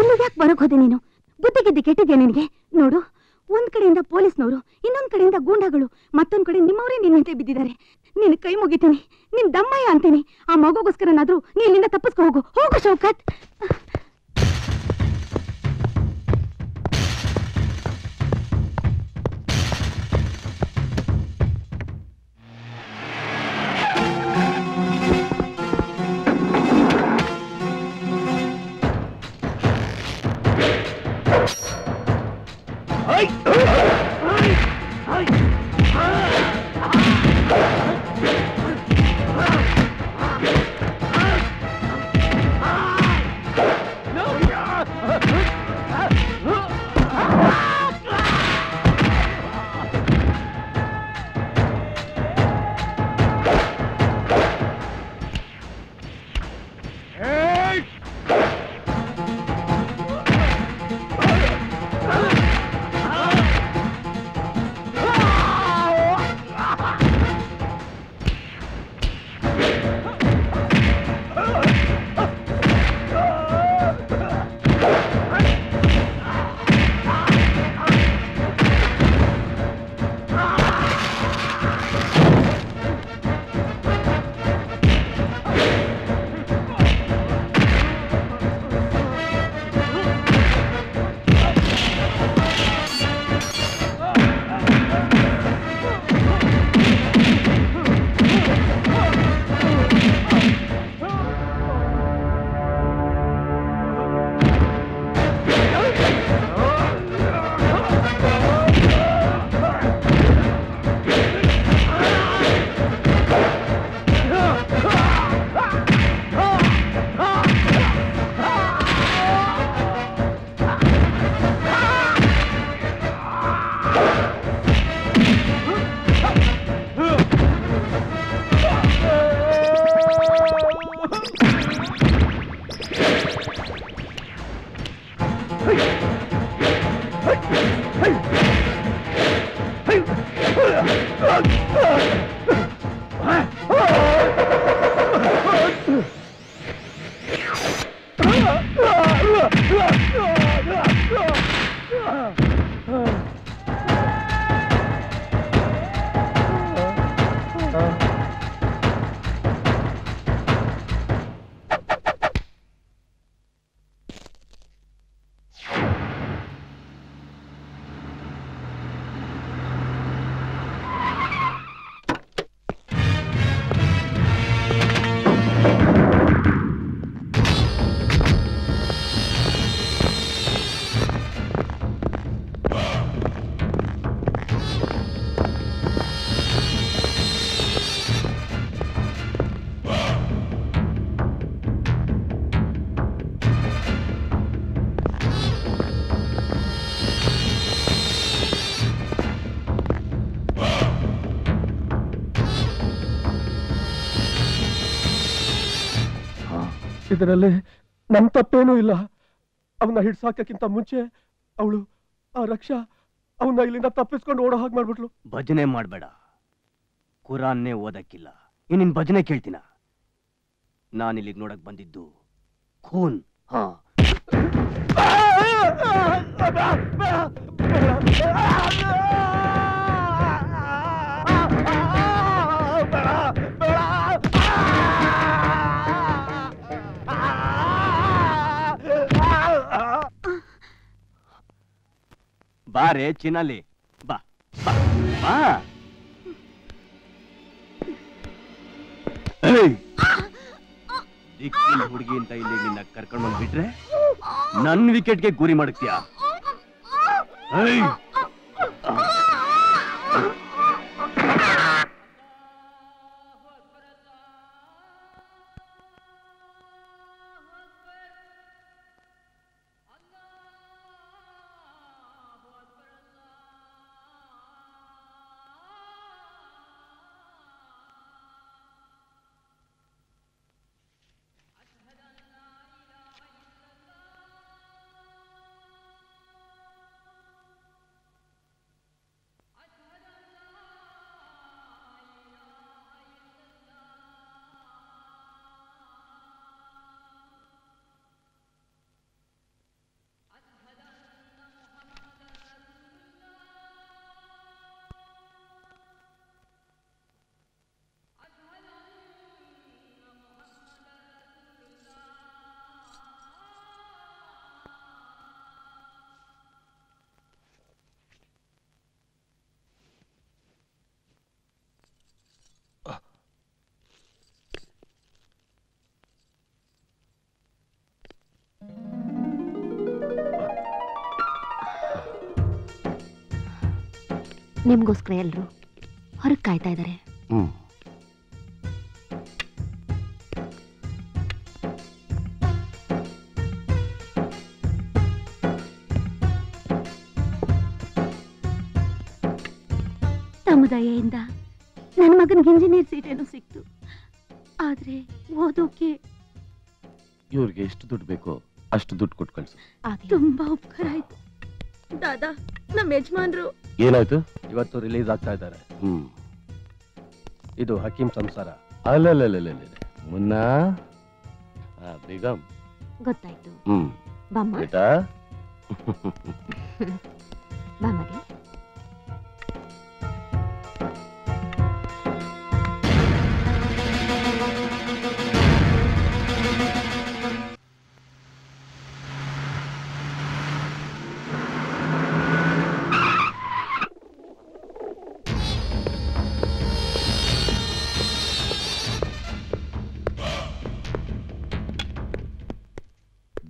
ಇಲ್ಲಿ ಯಾಕೆ ಬರಕ್ ಹೋದೆ ನೀನು? ಬುದ್ಧಿ ಗಿದ್ದಿ ಕೆಟ್ಟಿದ್ಯಾ ನಿನಗೆ? ನೋಡು, ಒಂದ್ ಕಡೆಯಿಂದ ಪೊಲೀಸ್ನವರು, ಇನ್ನೊಂದ್ ಕಡೆಯಿಂದ ಗೂಂಡಾಗಳು, ಮತ್ತೊಂದ್ ಕಡೆ ನಿಮ್ಮವರೇ ನಿನ್ನಂತೆ ಬಿದ್ದಿದ್ದಾರೆ. ನಿನ್ ಕೈ ಮುಗಿತೀನಿ, ನಿನ್ ದಮ್ಮಯ್ಯ ಅಂತೀನಿ. ಆ ಮಗುಗೋಸ್ಕರನಾದ್ರೂ ನೀ ಇಲ್ಲಿಂದ ತಪ್ಪಿಸ್ಕೊ ಹೋಗು. ಹೋಗು ಶೌಕತ್. ಇದರಲ್ಲಿ ನನ್ ತಪ್ಪೇನೂ ಇಲ್ಲ. ಅವನ್ನ ಹಿಡ್ಸಾಕಕ್ಕಿಂತ ಮುಂಚೆ ಅವಳು ಆ ರಕ್ಷಾ ಅವನ್ನ ಇಲ್ಲಿಂದ ತಪ್ಪಿಸ್ಕೊಂಡು ಓಡೋ ಹಾಗೆ ಮಾಡ್ಬಿಟ್ಲು. ಭಜನೆ ಮಾಡ್ಬೇಡ, ಕುರಾನ್ನೇ ಓದಕ್ಕಿಲ್ಲ. ನಿನ್ ಭಜನೆ ಕೇಳ್ತೀನ? ನಾನಿಲ್ಲಿಗೆ ನೋಡಕ್ ಬಂದಿದ್ದು ಖೂನ್. ಹಾ, ಬಾರೆ ಚಿನಲ್ಲಿ ಬಾ ಬಾ ಬಾ. ದಿಕ್ಕಿನ ಹುಡುಗಿ ಅಂತ ಇಲ್ಲಿ ನಿನ್ನ ಕರ್ಕೊಂಡು ಬಂದ್ಬಿಟ್ರೆ ನನ್ ವಿಕೆಟ್ಗೆ ಗುರಿ ಮಾಡ್ತೀಯಾ? ನಿಮ್ಗೋಸ್ಕರ ಎಲ್ರು ಹೊರಗೆ ಕಾಯ್ತಾ ಇದ್ದಾರೆ. ತಮ್ಮ ದಯೆಯಿಂದ ನನ್ನ ಮಗನಿಗೆ ಇಂಜಿನಿಯರ್ ಸೀಟ್ ಏನೋ ಸಿಕ್ತು. ಆದ್ರೆ ಓದೋಕೆ ಇವ್ರಿಗೆ ಎಷ್ಟು ದುಡ್ಡು ಬೇಕೋ ಅಷ್ಟು ದುಡ್ಡು ಕೊಟ್ಟು ಕಳ್ಸು. ತುಂಬಾ ಉಪಕಾರ ಆಯ್ತು. ದಾದಾ, ನಮ್ಮ ಯಜಮಾನ್ರು ಏನಾಯ್ತು? ಇವತ್ತು ರಿಲೀಸ್ ಆಗ್ತಾ ಇದ್ದಾರೆ. ಇದು ಹಕೀಂ ಸಂಸಾರ. ಅಲ್ಲ ಮುನ್ನಾ ಬೇಗಂ. ಗೊತ್ತಾಯ್ತು. ಬಾಮ್ಮ ಬೇಟಾ ಬಾಮಗೆ.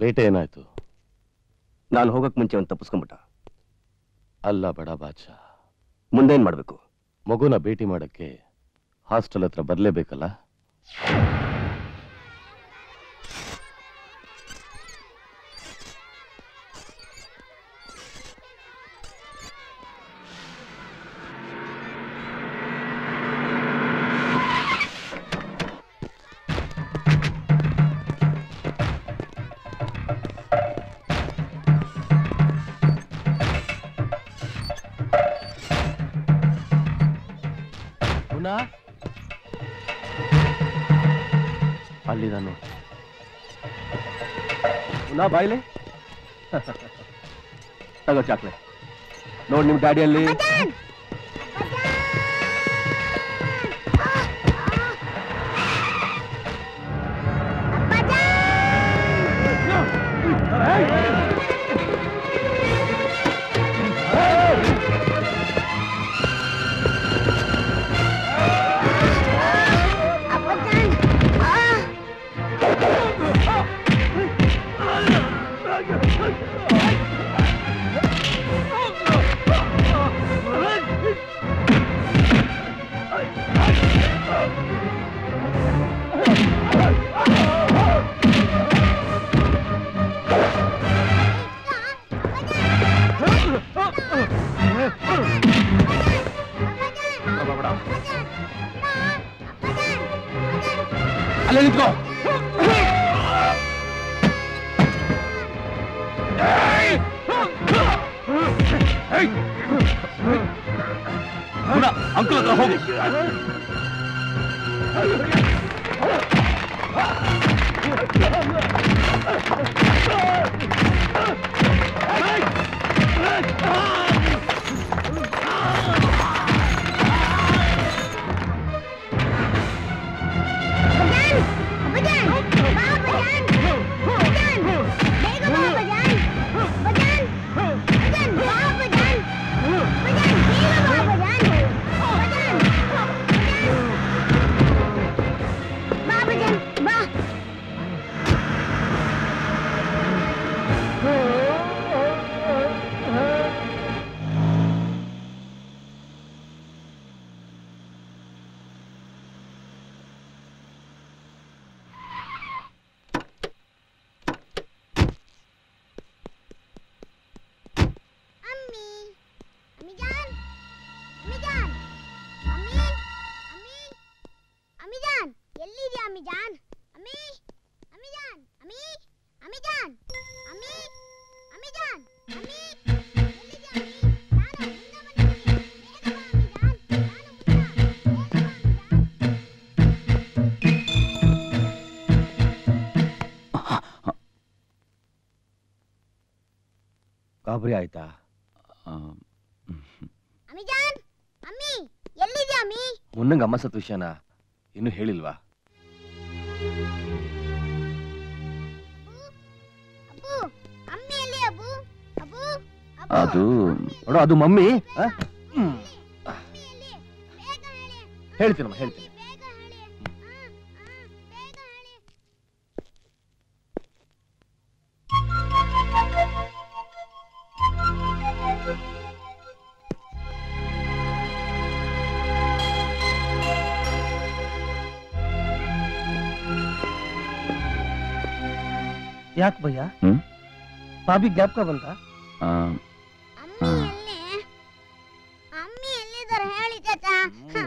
ಬೇಟೆ ಏನಾಯ್ತು? ನಾನು ಹೋಗಕ್ ಮುಂಚೆ ಒಂದು ತಪ್ಪಿಸ್ಕೊಂಡ್ಬಿಟ್ಟ. ಅಲ್ಲ ಬಡ ಬಾಚಾ, ಮುಂದೇನ್ ಮಾಡ್ಬೇಕು? ಮಗುನ ಭೇಟಿ ಮಾಡಕ್ಕೆ ಹಾಸ್ಟೆಲ್ ಹತ್ರ ಬರ್ಲೇಬೇಕಲ್ಲ. ಅಲ್ಲಿದ ನೋಡಿ. ನಾ ಬಾಯ್ಲೆ ತಗೋ ಚಾಕ್ಲೇಟ್. ನೋಡಿ ನಿಮ್ ಗಾಡಿಯಲ್ಲಿ ಅಲ್ಲೇ ನಿಂತ್ಕೋ. ಅಂಕಲ್ ಹತ್ರ ಹೋಗಿ. ಗಾಬರಿ ಆಯ್ತಾ? ಮುನ್ನಂಗ ಅಮ್ಮ ಸತ್ ವಿಷಯನ ಇನ್ನು ಹೇಳಿಲ್ವಾ? ಅದು ನೋಡು, ಅದು ಮಮ್ಮಿ. ಹೇಳ್ತೀನಮ್ಮ, ಹೇಳ್ತೀನಿ. ಯಾಕೆ ಭಯ್ಯ? ಬಾಬಿ ಜ್ಞಾಪಕ ಬಂತ?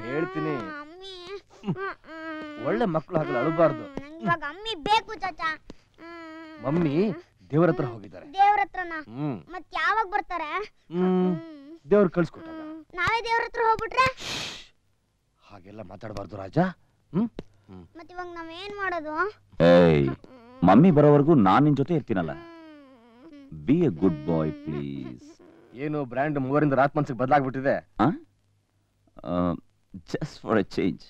ಹೇಳ್ತೀನಿ, ಒಳ್ಳೆ ಮಕ್ಕಳು ಹಾಗಲ್ಲ, ಅಳಬಾರ್ದು. ಅಮ್ಮಿ ಬೇಕು ಚಾಚಾ. ಮಮ್ಮಿ ದೇವ್ರ ಹತ್ರ ಹೋಗಿದ್ದಾರೆ. ದೇವ್ರ ಹತ್ರನ? ಮತ್ ಯಾವಾಗ ಬರ್ತಾರೆ? ದೇವ್ರು ಕಳ್ಸ್ಕೊಟ್ಟಾಗ. ನಾವೇ ದೇವ್ರ ಹತ್ರ ಹೋಗ್ಬಿಟ್ರೆ? ಹಾಗೆಲ್ಲ ಮಾತಾಡಬಾರ್ದು ರಾಜ. ಮತ್ ಇವಾಗ ನಾವೇನ್ ಮಾಡೋದು? ಮಮ್ಮಿ ಬರೋವರೆಗೂ ನಾನ್ ನಿನ್ ಜೊತೆ ಇರ್ತೀನಲ್ಲ. Be a good boy please. ಏನು ಬ್ರ್ಯಾಂಡ್ ಮೂವರಿಂದ ರಾತ್ ಮನ್ಸಿಗೆ ಬದಲಾಗ್ಬಿಟ್ಟಿದೆ. Just for a change.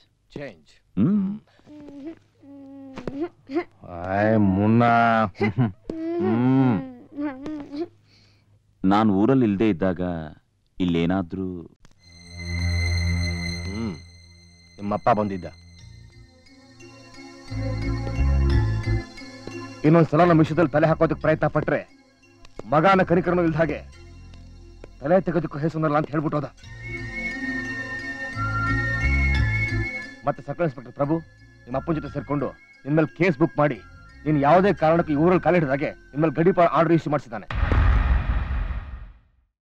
Munna, ನಾನು ಊರಲ್ಲಿ ಇಲ್ದೇ ಇದ್ದಾಗ ಇಲ್ಲೇನಾದ್ರೂ ನಿಮ್ಮಪ್ಪ ಬಂದಿದ್ದ. ಇನ್ನೊಂದ್ಸಲ ನಮ್ಮ ವಿಷಯದಲ್ಲಿ ತಲೆ ಹಾಕೋದಕ್ಕೆ ಪ್ರಯತ್ನ ಪಟ್ರೆ ಮಗನ ಕನಿಕರನು ಇಲ್ದ ಹಾಗೆ ತಲೆ ತೆಗೆದಕ್ಕೂ ಹೆಸರಲ್ಲ ಅಂತ ಹೇಳ್ಬಿಟ್ಟೋದ. ಮತ್ತೆ ಸರ್ಕಲ್ ಇನ್ಸ್ಪೆಕ್ಟರ್ ಪ್ರಭು ನಿಮ್ಮ ಅಪ್ಪನ ಜೊತೆ ಸೇರ್ಕೊಂಡು ನಿನ್ಮೇಲೆ ಕೇಸ್ ಬುಕ್ ಮಾಡಿ ನೀನು ಯಾವುದೇ ಕಾರಣಕ್ಕೂ ಈ ಊರಲ್ಲಿ ಕಾಲಿಡಿದಾಗೆ ನಿನ್ಮೇಲೆ ಗಡಿ ಆರ್ಡರ್ ಇಶ್ಯೂ ಮಾಡಿಸಿದ್ದಾನೆ.